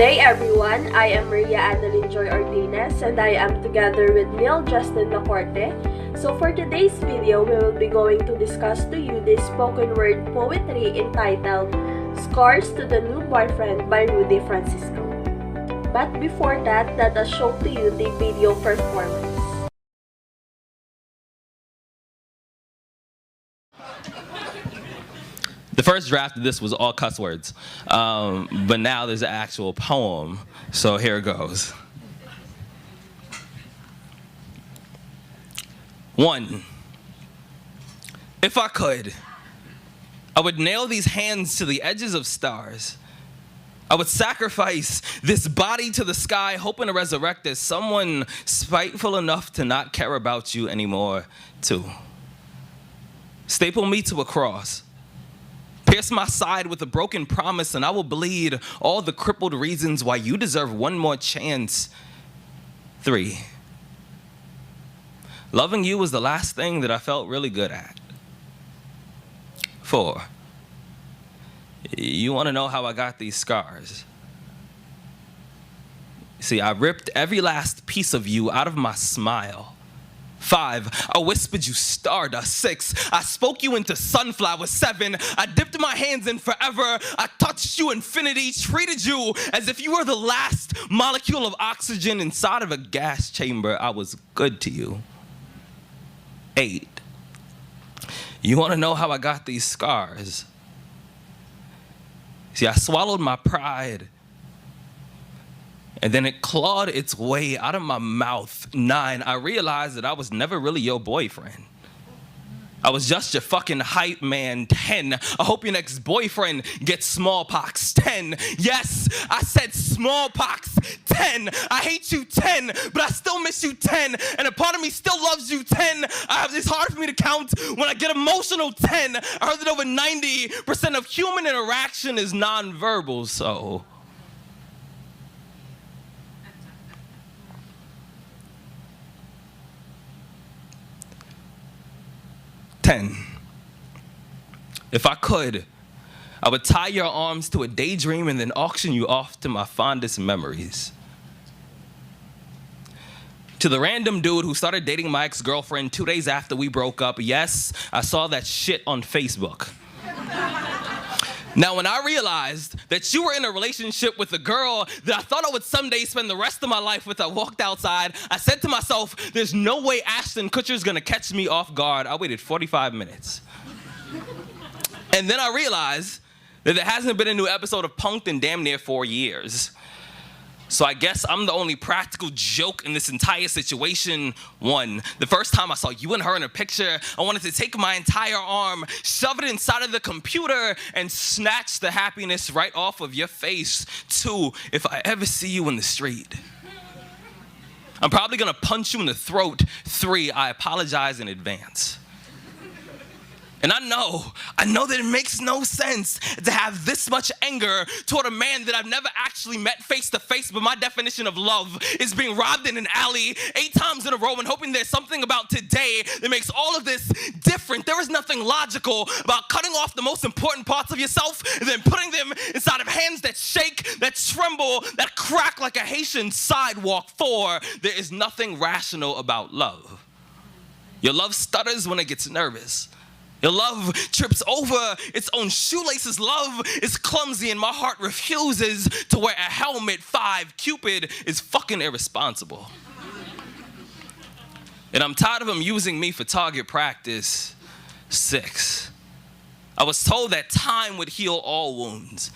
day everyone, I am Maria Annalyn Joy Ordines and I am together with Neil Justin Lacorte. So for today's video, we will be going to discuss to you the spoken word poetry entitled Scars to the New Boyfriend by Rudy Francisco. But before that, let us show to you the video performance. The first draft of this was all cuss words, but now there's an actual poem, so here it goes. 1. If I could, I would nail these hands to the edges of stars. I would sacrifice this body to the sky, hoping to resurrect as someone spiteful enough to not care about you anymore, too. Staple me to a cross. Pierce my side with a broken promise, and I will bleed all the crippled reasons why you deserve one more chance. 3. Loving you was the last thing that I felt really good at. 4. You want to know how I got these scars? See, I ripped every last piece of you out of my smile. 5. I whispered you stardust. 6. I spoke you into sunflower. 7. I dipped my hands in forever. I touched you infinity, treated you as if you were the last molecule of oxygen inside of a gas chamber. I was good to you. 8. You want to know how I got these scars? See, I swallowed my pride, and then it clawed its way out of my mouth. 9, I realized that I was never really your boyfriend. I was just your fucking hype man. 10, I hope your next boyfriend gets smallpox. 10, yes, I said smallpox. 10, I hate you. 10, but I still miss you. 10, and a part of me still loves you. 10, it's hard for me to count when I get emotional. 10, I heard that over 90% of human interaction is nonverbal, so. 10. If I could, I would tie your arms to a daydream and then auction you off to my fondest memories. To the random dude who started dating my ex-girlfriend 2 days after we broke up, yes, I saw that shit on Facebook. Now, when I realized that you were in a relationship with a girl that I thought I would someday spend the rest of my life with, I walked outside. I said to myself, there's no way Ashton Kutcher's gonna catch me off guard. I waited 45 minutes. And then I realized that there hasn't been a new episode of Punk'd in damn near 4 years. So I guess I'm the only practical joke in this entire situation. 1, the first time I saw you and her in a picture, I wanted to take my entire arm, shove it inside of the computer, and snatch the happiness right off of your face. 2, if I ever see you in the street, I'm probably gonna punch you in the throat. 3, I apologize in advance. And I know that it makes no sense to have this much anger toward a man that I've never actually met face to face, but my definition of love is being robbed in an alley 8 times in a row and hoping there's something about today that makes all of this different. There is nothing logical about cutting off the most important parts of yourself and then putting them inside of hands that shake, that tremble, that crack like a Haitian sidewalk. 4, there is nothing rational about love. Your love stutters when it gets nervous. Your love trips over its own shoelaces. Love is clumsy and my heart refuses to wear a helmet. 5, Cupid is fucking irresponsible. And I'm tired of him using me for target practice. 6, I was told that time would heal all wounds.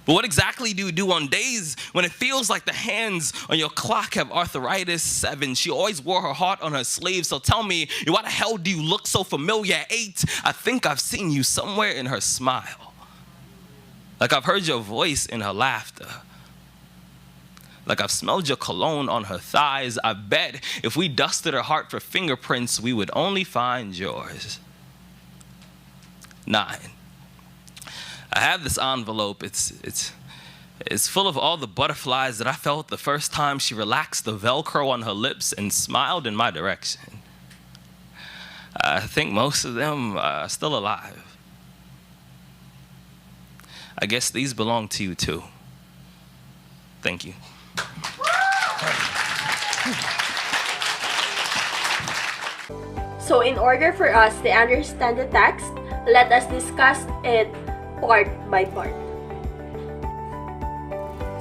But what exactly do you do on days when it feels like the hands on your clock have arthritis? 7, she always wore her heart on her sleeve, so tell me, why the hell do you look so familiar? 8, I think I've seen you somewhere in her smile. Like I've heard your voice in her laughter. Like I've smelled your cologne on her thighs. I bet if we dusted her heart for fingerprints, we would only find yours. 9. I have this envelope. It's full of all the butterflies that I felt the first time she relaxed the Velcro on her lips and smiled in my direction. I think most of them are still alive. I guess these belong to you too. Thank you. So in order for us to understand the text, let us discuss it part by part.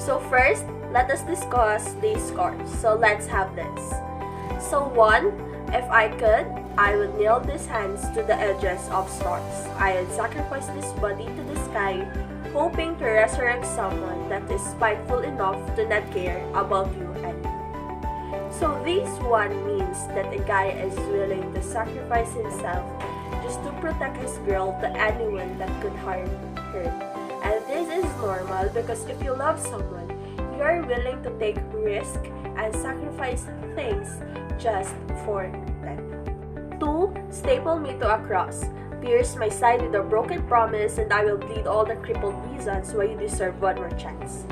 So first, let us discuss these scores. So let's have this. So 1, if I could, I would nail these hands to the edges of stars. I would sacrifice this body to the sky, hoping to resurrect someone that is spiteful enough to not care about you and me. So this one means that a guy is willing to sacrifice himself just to protect his girl to anyone that could harm her. And this is normal because if you love someone, you are willing to take risk and sacrifice things just for them. 2, staple me to a cross. Pierce my side with a broken promise and I will bleed all the crippled reasons why you deserve one more chance.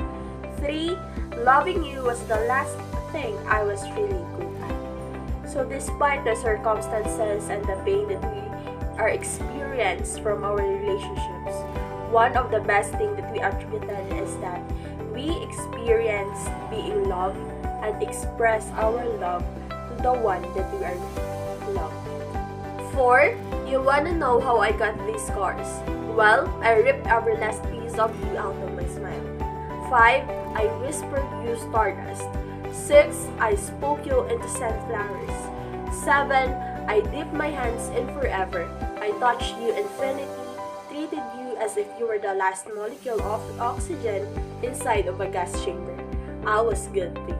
3, loving you was the last thing I was really good at. So despite the circumstances and the pain that we are experienced from our relationships, one of the best things that we attributed is that we experienced being loved and express our love to the one that we are loved. 4, you wanna know how I got these scars? Well, I ripped every last piece of you out of my smile. 5, I whispered you stardust. 6, I spoke you into sunflowers. 7, I dipped my hands in forever. I touched you infinity, treated you as if you were the last molecule of oxygen inside of a gas chamber. I was good to you.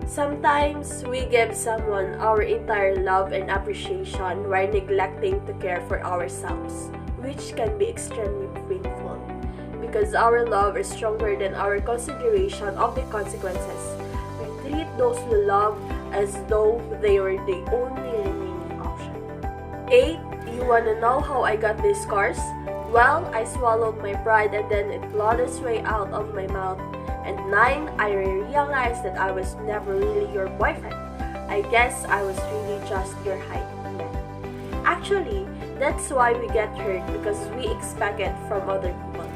Sometimes we give someone our entire love and appreciation while neglecting to care for ourselves, which can be extremely painful because our love is stronger than our consideration of the consequences. We treat those we love as though they were the only remaining option. 8, you wanna know how I got these scars? Well, I swallowed my pride and then it clawed its way out of my mouth. And 9, I realized that I was never really your boyfriend. I guess I was really just your hype man. Actually, that's why we get hurt because we expect it from other people.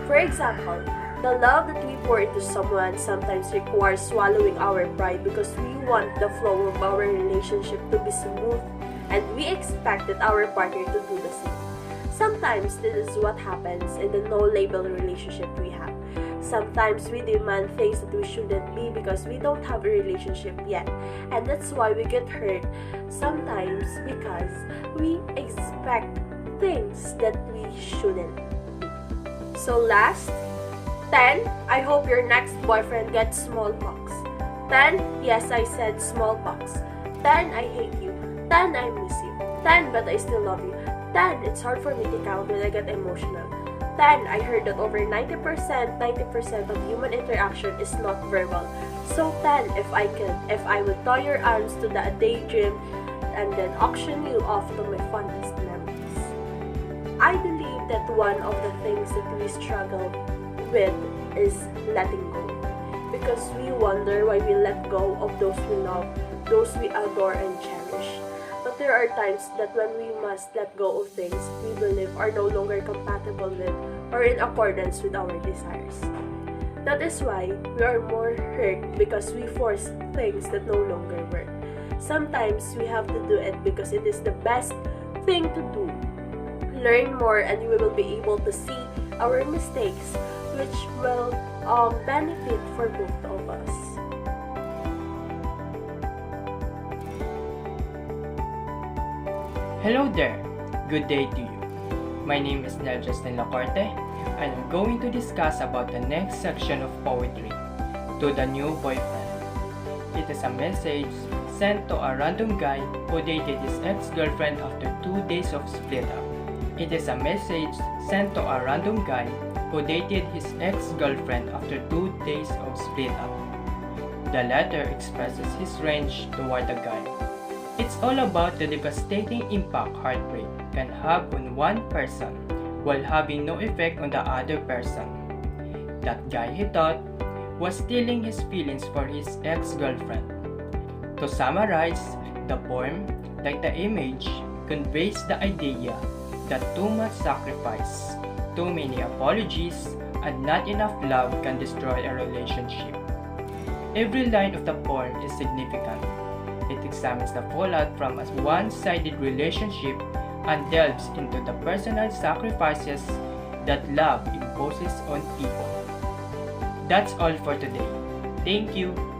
For example, the love that we pour into someone sometimes requires swallowing our pride because we want the flow of our relationship to be smooth and we expect that our partner to do the same. Sometimes this is what happens in the no-label relationship we have. Sometimes we demand things that we shouldn't be because we don't have a relationship yet. And that's why we get hurt sometimes because we expect things that we shouldn't be. So last, 10, I hope your next boyfriend gets smallpox. 10, yes, I said smallpox. 10, I hate you. 10, I miss you. 10, but I still love you. 10, it's hard for me to count when I get emotional. 10, I heard that over 90% of human interaction is not verbal. So 10, if I would tie your arms to the daydream and then auction you off to my fondest memories. I believe that one of the things that we struggle with is letting go. Because we wonder why we let go of those we love, those we adore and cherish. But there are times that when we must let go of things we believe are no longer compatible with or in accordance with our desires. That is why we are more hurt because we force things that no longer work. Sometimes we have to do it because it is the best thing to do. Learn more and we will be able to see our mistakes, which will benefit for both of us. Hello there! Good day to you. My name is Nel Justin Lacorte and I'm going to discuss about the next section of poetry, To the New Boyfriend. It is a message sent to a random guy who dated his ex-girlfriend after 2 days of split up. It is a message sent to a random guy who dated his ex-girlfriend after 2 days of split up. The letter expresses his rage toward the guy. It's all about the devastating impact heartbreak can have on one person while having no effect on the other person. That guy he thought was stealing his feelings for his ex-girlfriend. To summarize, the poem, like the image, conveys the idea that too much sacrifice, too many apologies, and not enough love can destroy a relationship. Every line of the poem is significant. It examines the fallout from a one-sided relationship and delves into the personal sacrifices that love imposes on people. That's all for today. Thank you.